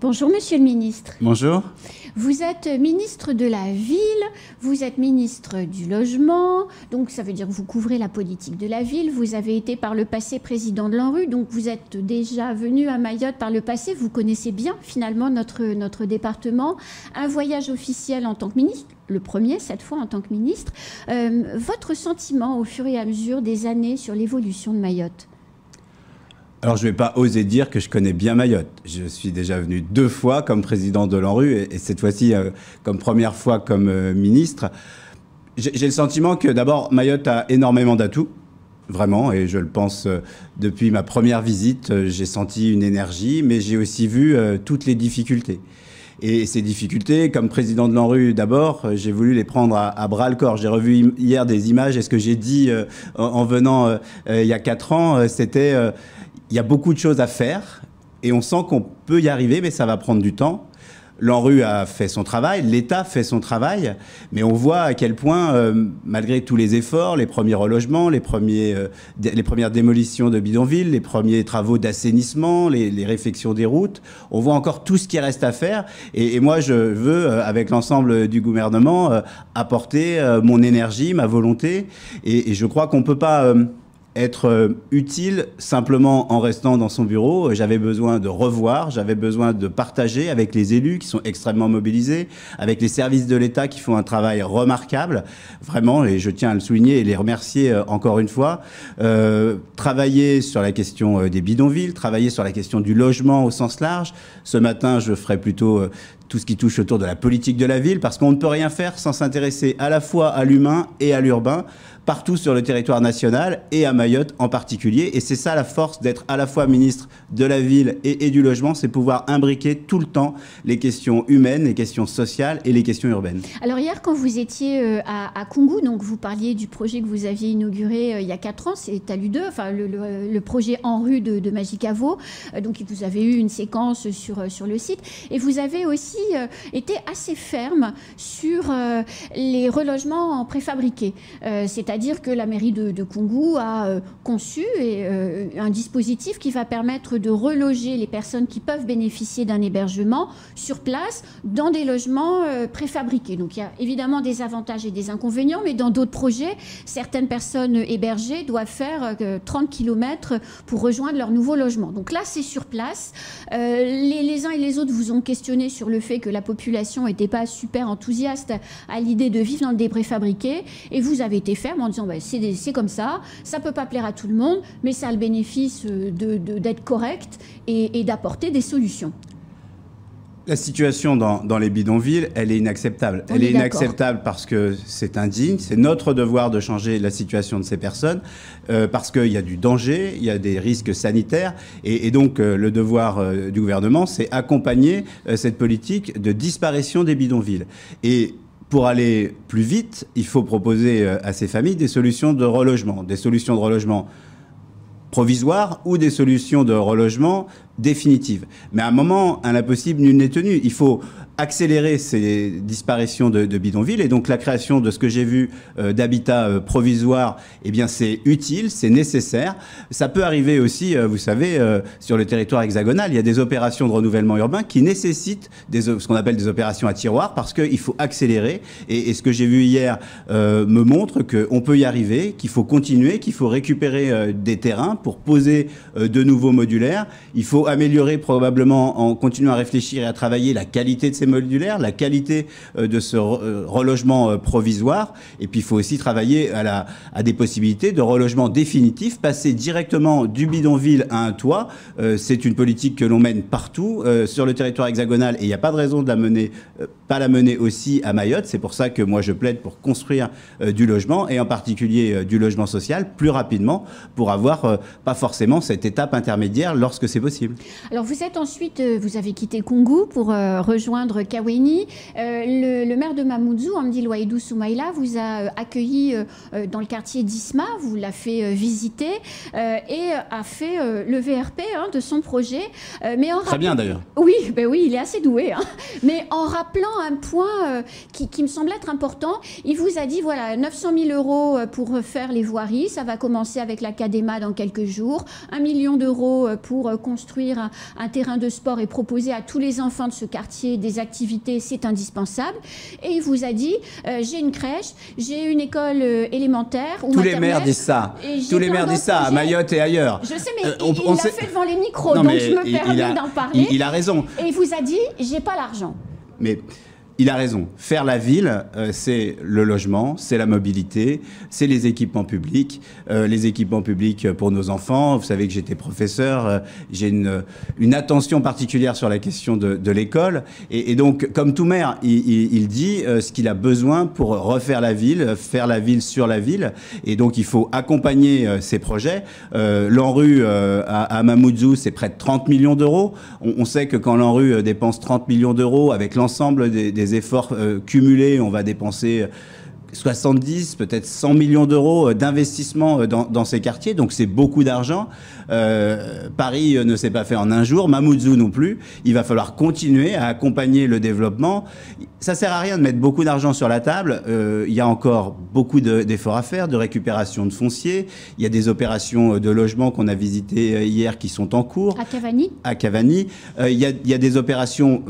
Bonjour Monsieur le Ministre. Bonjour. Vous êtes ministre de la Ville, vous êtes ministre du Logement, donc ça veut dire que vous couvrez la politique de la ville. Vous avez été par le passé président de l'ANRU, donc vous êtes déjà venu à Mayotte par le passé. Vous connaissez bien finalement notre département. Un voyage officiel en tant que ministre, le premier cette fois en tant que ministre. Votre sentiment au fur et à mesure des années sur l'évolution de Mayotte? Alors, je ne vais pas oser dire que je connais bien Mayotte. Je suis déjà venu 2 fois comme président de l'ANRU et cette fois-ci comme première fois comme ministre. J'ai le sentiment que d'abord, Mayotte a énormément d'atouts, vraiment, et je le pense depuis ma première visite, j'ai senti une énergie, mais j'ai aussi vu toutes les difficultés. Et ces difficultés, comme président de l'ANRU d'abord, j'ai voulu les prendre à bras-le-corps. J'ai revu hier des images et ce que j'ai dit en venant il y a 4 ans, c'était... il y a beaucoup de choses à faire et on sent qu'on peut y arriver, mais ça va prendre du temps. L'ANRU a fait son travail, l'État fait son travail, mais on voit à quel point, malgré tous les efforts, les premiers relogements, les premières démolitions de bidonvilles, les premiers travaux d'assainissement, les réfections des routes, on voit encore tout ce qui reste à faire. Et moi, je veux, avec l'ensemble du gouvernement, apporter mon énergie, ma volonté. Et je crois qu'on ne peut pas... être utile simplement en restant dans son bureau. J'avais besoin de revoir, j'avais besoin de partager avec les élus qui sont extrêmement mobilisés, avec les services de l'État qui font un travail remarquable, vraiment, et je tiens à le souligner et les remercier encore une fois. Travailler sur la question des bidonvilles, travailler sur la question du logement au sens large. Ce matin, je ferai plutôt tout ce qui touche autour de la politique de la ville, parce qu'on ne peut rien faire sans s'intéresser à la fois à l'humain et à l'urbain, partout sur le territoire national et à Mayotte en particulier. Et c'est ça la force d'être à la fois ministre de la ville et du logement, c'est pouvoir imbriquer tout le temps les questions humaines, les questions sociales et les questions urbaines. Alors hier, quand vous étiez à Koungou, donc vous parliez du projet que vous aviez inauguré il y a 4 ans, c'est Talu 2, enfin le projet ANRU de Magicavo. Donc vous avez eu une séquence sur le site. Et vous avez aussi été assez ferme sur les relogements en préfabriqué. C'est-à-dire que la mairie de Koungou a conçu un dispositif qui va permettre de reloger les personnes qui peuvent bénéficier d'un hébergement sur place dans des logements préfabriqués. Donc il y a évidemment des avantages et des inconvénients, mais dans d'autres projets, certaines personnes hébergées doivent faire 30 km pour rejoindre leur nouveau logement. Donc là, c'est sur place. Les uns et les autres vous ont questionné sur le fait que la population n'était pas super enthousiaste à l'idée de vivre dans des préfabriqués, et vous avez été ferme en disant bah, c'est comme ça ne peut pas plaire à tout le monde, mais ça a le bénéfice d'être correct et d'apporter des solutions. La situation dans les bidonvilles, elle est inacceptable. Elle est inacceptable parce que c'est indigne, c'est notre devoir de changer la situation de ces personnes, parce qu'il y a du danger, il y a des risques sanitaires, et donc le devoir du gouvernement, c'est accompagner cette politique de disparition des bidonvilles. Et pour aller plus vite, il faut proposer à ces familles des solutions de relogement provisoires ou des solutions de relogement définitives. Mais à un moment, à l'impossible, nul n'est tenu. Il faut accélérer ces disparitions de bidonvilles, et donc la création de ce que j'ai vu d'habitat provisoire, eh bien c'est utile, c'est nécessaire. Ça peut arriver aussi, vous savez, sur le territoire hexagonal, il y a des opérations de renouvellement urbain qui nécessitent ce qu'on appelle des opérations à tiroir, parce qu'il faut accélérer, et ce que j'ai vu hier me montre qu'on peut y arriver, qu'il faut continuer, qu'il faut récupérer des terrains pour poser de nouveaux modulaires. Il faut améliorer probablement, en continuant à réfléchir et à travailler, la qualité de ces modulaires, la qualité de ce relogement provisoire. Et puis il faut aussi travailler à des possibilités de relogement définitif, passer directement du bidonville à un toit. C'est une politique que l'on mène partout sur le territoire hexagonal, et il n'y a pas de raison de pas la mener aussi à Mayotte. C'est pour ça que moi je plaide pour construire du logement, et en particulier du logement social, plus rapidement, pour avoir pas forcément cette étape intermédiaire lorsque c'est possible. Alors vous êtes ensuite, vous avez quitté Koungou pour rejoindre Kaweni. Le maire de Mamoudzou, Hamdi Louaïdou Soumaïla, vous a accueilli dans le quartier d'Isma, vous l'a fait visiter et a fait le VRP de son projet. Mais Très bien d'ailleurs. Oui, ben oui, il est assez doué. Hein. Mais en rappelant un point qui me semble être important, il vous a dit, voilà, 900 000 euros pour refaire les voiries, ça va commencer avec la CADEMA dans quelques jours, 1 million d'euros pour construire un terrain de sport et proposer à tous les enfants de ce quartier des activités, c'est indispensable. Et il vous a dit, j'ai une crèche, j'ai une école élémentaire ou Tous les maires disent ça. Tous les maires disent ça, à Mayotte et ailleurs. Je sais, mais il l'a fait devant les micros, donc je me permets d'en parler. Il a raison. Et il vous a dit, j'ai pas l'argent. Mais il a raison. Faire la ville, c'est le logement, c'est la mobilité, c'est les équipements publics. Les équipements publics pour nos enfants. Vous savez que j'étais professeur. J'ai une attention particulière sur la question de l'école. Et donc, comme tout maire, il dit ce qu'il a besoin pour refaire la ville, faire la ville sur la ville. Et donc, il faut accompagner ces projets. L'ANRU à Mamoudzou, c'est près de 30 millions d'euros. On sait que quand l'ANRU dépense 30 millions d'euros avec l'ensemble des efforts cumulés, on va dépenser 70, peut-être 100 millions d'euros d'investissement dans ces quartiers. Donc c'est beaucoup d'argent. Paris ne s'est pas fait en un jour, Mamoudzou non plus. Il va falloir continuer à accompagner le développement. Ça sert à rien de mettre beaucoup d'argent sur la table. Il y a encore beaucoup d'efforts à faire, de récupération de foncier. Il y a des opérations de logement qu'on a visitées hier qui sont en cours. À Cavani. À Cavani. Il y a des opérations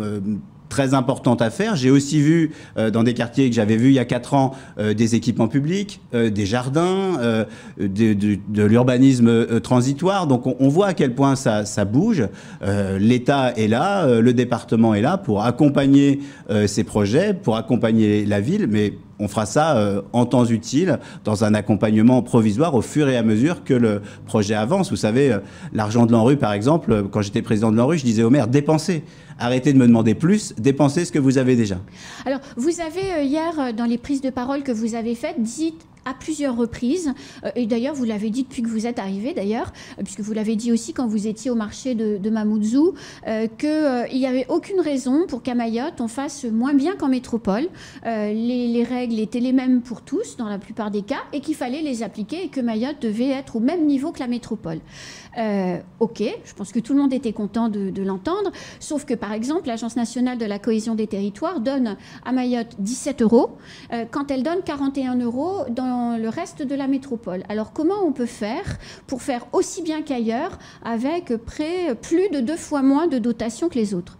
très importante à faire. J'ai aussi vu dans des quartiers que j'avais vus il y a 4 ans des équipements publics, des jardins, de l'urbanisme transitoire. Donc on voit à quel point ça bouge. L'État est là, le département est là pour accompagner ces projets, pour accompagner la ville, mais on fera ça en temps utile, dans un accompagnement provisoire au fur et à mesure que le projet avance. Vous savez, l'argent de l'ANRU, par exemple, quand j'étais président de l'ANRU, je disais au maire, dépensez. Arrêtez de me demander plus, dépensez ce que vous avez déjà. Alors, vous avez hier, dans les prises de parole que vous avez faites, dit à plusieurs reprises, et d'ailleurs vous l'avez dit depuis que vous êtes arrivé d'ailleurs, puisque vous l'avez dit aussi quand vous étiez au marché de Mamoudzou, qu'il n'y avait aucune raison pour qu'à Mayotte on fasse moins bien qu'en métropole. Les règles étaient les mêmes pour tous dans la plupart des cas et qu'il fallait les appliquer et que Mayotte devait être au même niveau que la métropole. Ok, je pense que tout le monde était content de l'entendre, sauf que par exemple l'Agence nationale de la cohésion des territoires donne à Mayotte 17 euros quand elle donne 41 euros dans le reste de la métropole. Alors comment on peut faire pour faire aussi bien qu'ailleurs avec plus de 2 fois moins de dotation que les autres?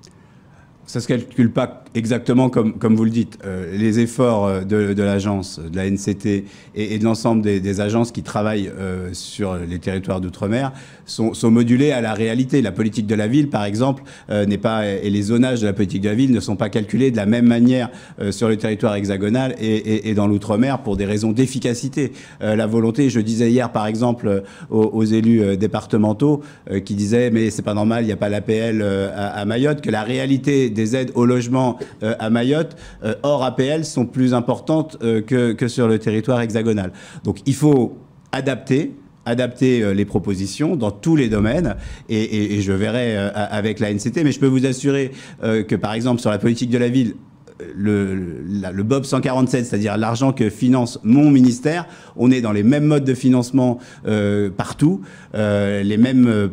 Ça ne se calcule pas exactement comme vous le dites. Les efforts de l'agence, de la NCT et de l'ensemble des agences qui travaillent sur les territoires d'outre-mer sont modulés à la réalité. La politique de la ville, par exemple, n'est pas, et les zonages de la politique de la ville ne sont pas calculés de la même manière sur le territoire hexagonal et dans l'outre-mer pour des raisons d'efficacité. La volonté, je disais hier, par exemple, aux élus départementaux qui disaient « mais c'est pas normal, il n'y a pas l'APL à Mayotte », que la réalité des aides au logement à Mayotte, hors APL, sont plus importantes que sur le territoire hexagonal. Donc il faut adapter les propositions dans tous les domaines et je verrai avec la NCT, mais je peux vous assurer que par exemple sur la politique de la ville, le BOB 147, c'est-à-dire l'argent que finance mon ministère, on est dans les mêmes modes de financement partout, les mêmes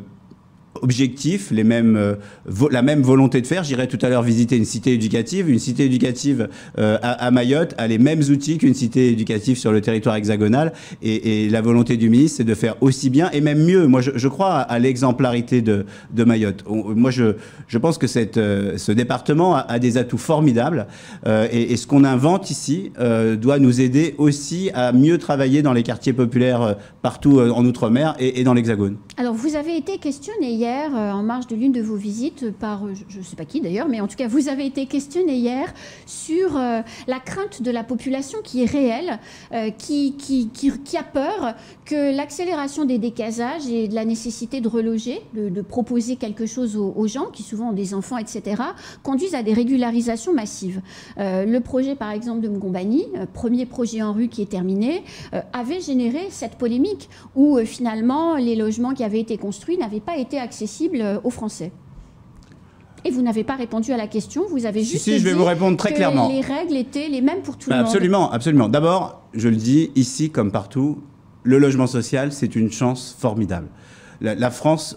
objectifs, la même volonté de faire. J'irai tout à l'heure visiter une cité éducative. Une cité éducative à Mayotte a les mêmes outils qu'une cité éducative sur le territoire hexagonal. Et la volonté du ministre, c'est de faire aussi bien et même mieux. Moi, je crois à l'exemplarité de Mayotte. Moi, je pense que ce département a des atouts formidables. Et ce qu'on invente ici doit nous aider aussi à mieux travailler dans les quartiers populaires partout en Outre-mer et dans l'Hexagone. Alors, vous avez été questionné hier en marge de l'une de vos visites par, je ne sais pas qui d'ailleurs, mais en tout cas, vous avez été questionné hier sur la crainte de la population qui est réelle, qui a peur que l'accélération des décasages et de la nécessité de reloger, de proposer quelque chose aux gens, qui souvent ont des enfants, etc., conduisent à des régularisations massives. Le projet, par exemple, de Mgombani, premier projet en rue qui est terminé, avait généré cette polémique où finalement les logements qui avaient été construits n'avaient pas été accessibles aux Français. Et vous n'avez pas répondu à la question, vous avez juste dit je vais vous répondre très clairement. Les règles étaient les mêmes pour tout le monde. Absolument, absolument. D'abord, je le dis ici comme partout, le logement social, c'est une chance formidable. La France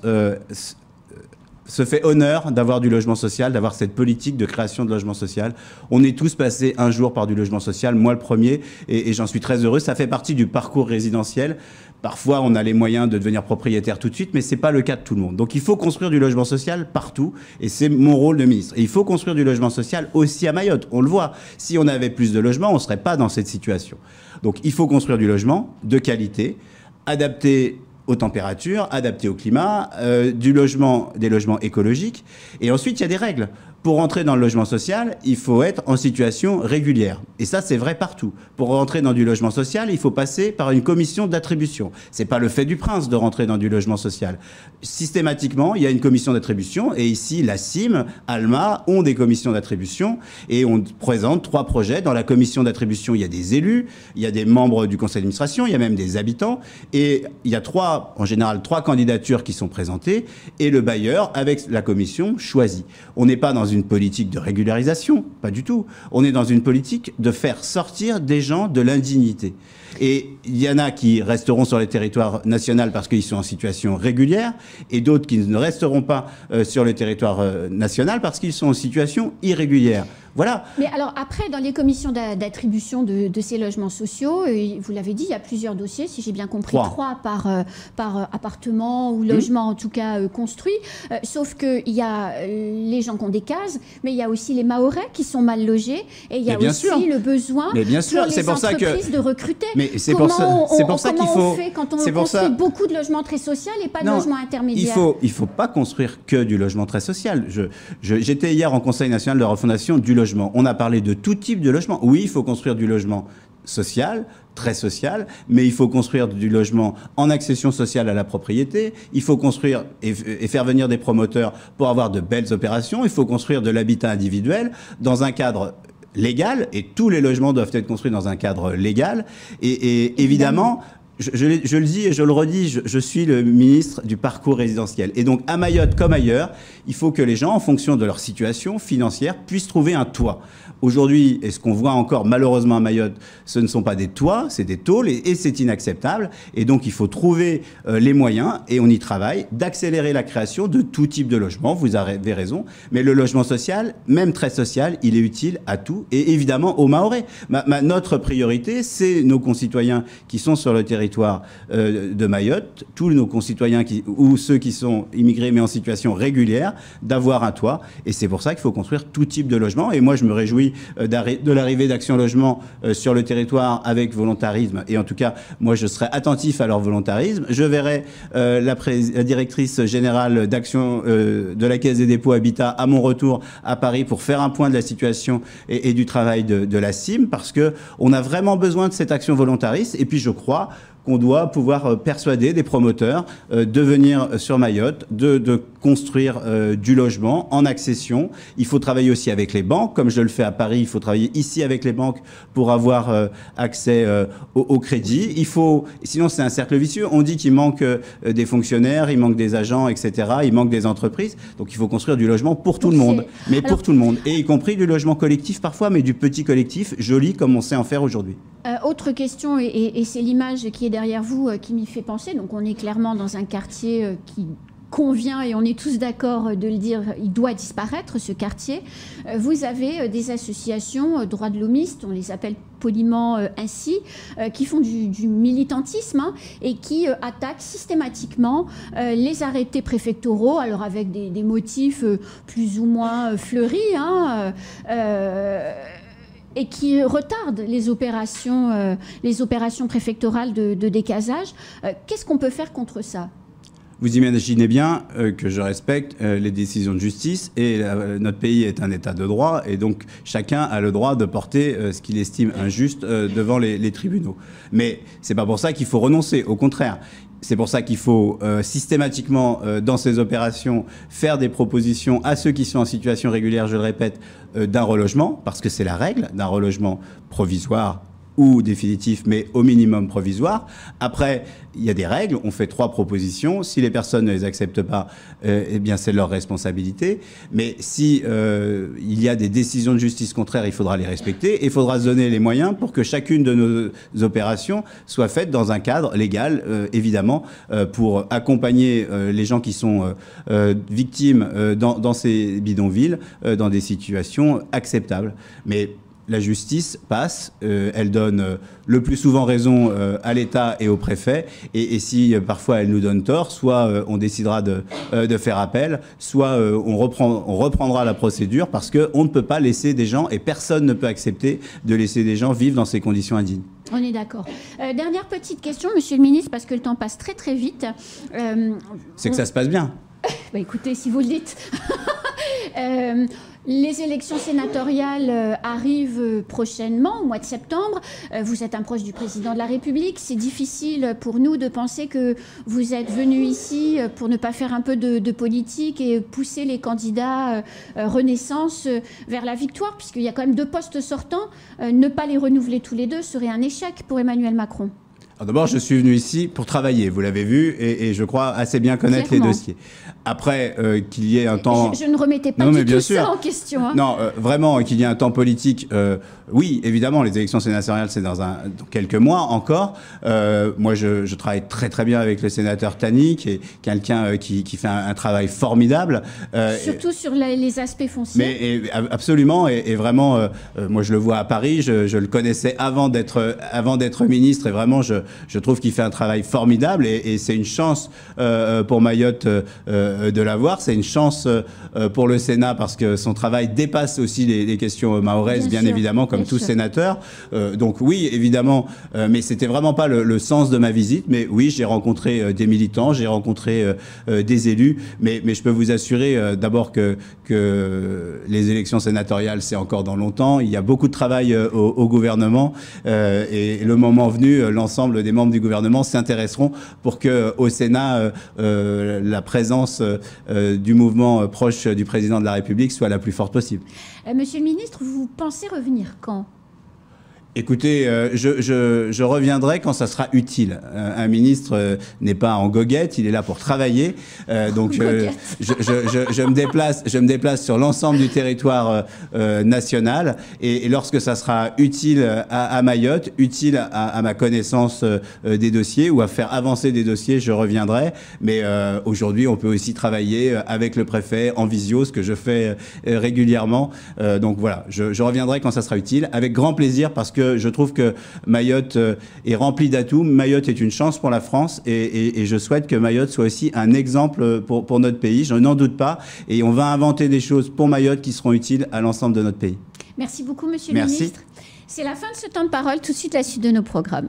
se fait honneur d'avoir du logement social, d'avoir cette politique de création de logement social. On est tous passés un jour par du logement social, moi le premier, et j'en suis très heureux. Ça fait partie du parcours résidentiel. Parfois, on a les moyens de devenir propriétaire tout de suite, mais ce n'est pas le cas de tout le monde. Donc il faut construire du logement social partout, et c'est mon rôle de ministre. Et il faut construire du logement social aussi à Mayotte. On le voit, si on avait plus de logements, on ne serait pas dans cette situation. Donc il faut construire du logement de qualité, adapté aux températures, adapté au climat, des logements écologiques. Et ensuite, il y a des règles. Pour rentrer dans le logement social, il faut être en situation régulière. Et ça, c'est vrai partout. Pour rentrer dans du logement social, il faut passer par une commission d'attribution. C'est pas le fait du prince de rentrer dans du logement social. Systématiquement, il y a une commission d'attribution. Et ici, la CIM, Alma ont des commissions d'attribution. Et on présente 3 projets. Dans la commission d'attribution, il y a des élus, il y a des membres du conseil d'administration, il y a même des habitants. Et il y a en général 3 candidatures qui sont présentées. Et le bailleur, avec la commission, choisit. On n'est pas dans une politique de régularisation, pas du tout. On est dans une politique de faire sortir des gens de l'indignité. Et il y en a qui resteront sur le territoire national parce qu'ils sont en situation régulière, et d'autres qui ne resteront pas sur le territoire national parce qu'ils sont en situation irrégulière. Voilà. Mais alors après, dans les commissions d'attribution de ces logements sociaux, vous l'avez dit, il y a plusieurs dossiers, si j'ai bien compris, 3 par appartement ou logement en tout cas construit. Sauf qu'il y a les gens qui ont des cases, mais il y a aussi les Mahorais qui sont mal logés, et il y a aussi le besoin pour les entreprises de recruter. Mais c'est pour ça qu'il faut... on fait quand on construit beaucoup de logements très sociaux et pas de logements intermédiaires? Il faut pas construire que du logement très social. J'étais hier en Conseil national de refondation du logement. On a parlé de tout type de logement. Oui, il faut construire du logement social, très social, mais il faut construire du logement en accession sociale à la propriété. Il faut construire et faire venir des promoteurs pour avoir de belles opérations. Il faut construire de l'habitat individuel dans un cadre légal, et tous les logements doivent être construits dans un cadre légal. Et évidemment, je le dis et je le redis, je suis le ministre du parcours résidentiel. Et donc, à Mayotte comme ailleurs, il faut que les gens, en fonction de leur situation financière, puissent trouver un toit. Aujourd'hui, et ce qu'on voit encore malheureusement à Mayotte, ce ne sont pas des toits, c'est des tôles, et c'est inacceptable. Et donc, il faut trouver les moyens, et on y travaille, d'accélérer la création de tout type de logement. Vous avez raison. Mais le logement social, même très social, il est utile à tout, et évidemment aux Mahorais. Notre priorité, c'est nos concitoyens qui sont sur le territoire de Mayotte, tous nos concitoyens ou ceux qui sont immigrés mais en situation régulière, d'avoir un toit. Et c'est pour ça qu'il faut construire tout type de logement. Et moi, je me réjouis de l'arrivée d'Action Logement sur le territoire avec volontarisme. Et en tout cas, moi, je serai attentif à leur volontarisme. Je verrai la directrice générale d'Action de la Caisse des dépôts Habitat à mon retour à Paris pour faire un point de la situation et du travail de la CIM, parce qu'on a vraiment besoin de cette action volontariste. Et puis, je crois qu'on doit pouvoir persuader des promoteurs de venir sur Mayotte, de construire du logement en accession. Il faut travailler aussi avec les banques, comme je le fais à Paris. Il faut travailler ici avec les banques pour avoir accès au crédit. Sinon c'est un cercle vicieux. On dit qu'il manque des fonctionnaires, il manque des agents, etc. Il manque des entreprises. Donc il faut construire du logement pour tout le monde, pour tout le monde, et y compris du logement collectif parfois, mais du petit collectif joli comme on sait en faire aujourd'hui. Autre question, et c'est l'image qui est derrière vous qui m'y fait penser. Donc on est clairement dans un quartier qui convient, et on est tous d'accord de le dire, il doit disparaître, ce quartier. Vous avez des associations droits de l'homiste, on les appelle poliment ainsi, qui font du militantisme et qui attaquent systématiquement les arrêtés préfectoraux, alors avec des motifs plus ou moins fleuris, et qui retardent les opérations préfectorales de décasage. Qu'est-ce qu'on peut faire contre ça ? Vous imaginez bien que je respecte les décisions de justice, et notre pays est un état de droit, et donc chacun a le droit de porter ce qu'il estime injuste devant les tribunaux. Mais c'est pas pour ça qu'il faut renoncer, au contraire. C'est pour ça qu'il faut systématiquement, dans ces opérations, faire des propositions à ceux qui sont en situation régulière, je le répète, d'un relogement, parce que c'est la règle, d'un relogement provisoire ou définitif, mais au minimum provisoire. Après, il y a des règles, on fait 3 propositions. Si les personnes ne les acceptent pas, eh bien c'est leur responsabilité. Mais si il y a des décisions de justice contraires, il faudra les respecter et il faudra se donner les moyens pour que chacune de nos opérations soit faite dans un cadre légal, évidemment, pour accompagner les gens qui sont victimes dans ces bidonvilles, dans des situations acceptables. Mais la justice passe, elle donne le plus souvent raison à l'État et au préfet, et si parfois elle nous donne tort, soit on décidera de faire appel, soit on reprendra la procédure, parce qu'on ne peut pas laisser des gens, et personne ne peut accepter de laisser des gens vivre dans ces conditions indignes. On est d'accord. Dernière petite question, Monsieur le Ministre, parce que le temps passe très très vite. C'est que ça se passe bien. Bah écoutez, si vous le dites. Les élections sénatoriales arrivent prochainement, au mois de septembre. Vous êtes un proche du président de la République. C'est difficile pour nous de penser que vous êtes venu ici pour ne pas faire un peu de politique et pousser les candidats Renaissance vers la victoire, puisqu'il y a quand même 2 postes sortants. Ne pas les renouveler tous les 2 serait un échec pour Emmanuel Macron. D'abord, je suis venu ici pour travailler, vous l'avez vu, et je crois assez bien connaître les dossiers. Après, qu'il y ait un temps... Je ne remettais pas du tout ça en question. Hein. Non, vraiment, qu'il y ait un temps politique, oui, évidemment, les élections sénatoriales, c'est dans quelques mois encore. Moi, je travaille très très bien avec le sénateur Tani, qui est quelqu'un qui fait un travail formidable. Surtout sur les aspects fonciers. Mais absolument, et vraiment, moi je le vois à Paris, je le connaissais avant d'être ministre, et vraiment, je trouve qu'il fait un travail formidable, et c'est une chance pour Mayotte de l'avoir. C'est une chance pour le Sénat, parce que son travail dépasse aussi les questions mahoraises, bien évidemment, comme tout sénateur. Donc oui, évidemment, mais c'était vraiment pas le sens de ma visite. Mais oui, j'ai rencontré des militants, j'ai rencontré des élus, mais je peux vous assurer d'abord que les élections sénatoriales, c'est encore dans longtemps. Il y a beaucoup de travail au gouvernement, et le moment venu, l'ensemble des membres du gouvernement s'intéresseront pour que au Sénat, la présence du mouvement proche du président de la République soit la plus forte possible. Monsieur le ministre, vous pensez revenir quand ? Écoutez, je reviendrai quand ça sera utile. Un ministre n'est pas en goguette, il est là pour travailler. Donc je me déplace sur l'ensemble du territoire national, et lorsque ça sera utile à Mayotte, utile à ma connaissance des dossiers, ou à faire avancer des dossiers, je reviendrai. Mais aujourd'hui, on peut aussi travailler avec le préfet en visio, ce que je fais régulièrement. Donc voilà, je reviendrai quand ça sera utile, avec grand plaisir, parce que je trouve que Mayotte est remplie d'atouts. Mayotte est une chance pour la France, et je souhaite que Mayotte soit aussi un exemple pour notre pays. Je n'en doute pas. Et on va inventer des choses pour Mayotte qui seront utiles à l'ensemble de notre pays. Merci beaucoup, Monsieur le Ministre. C'est la fin de ce temps de parole. Tout de suite, la suite de nos programmes.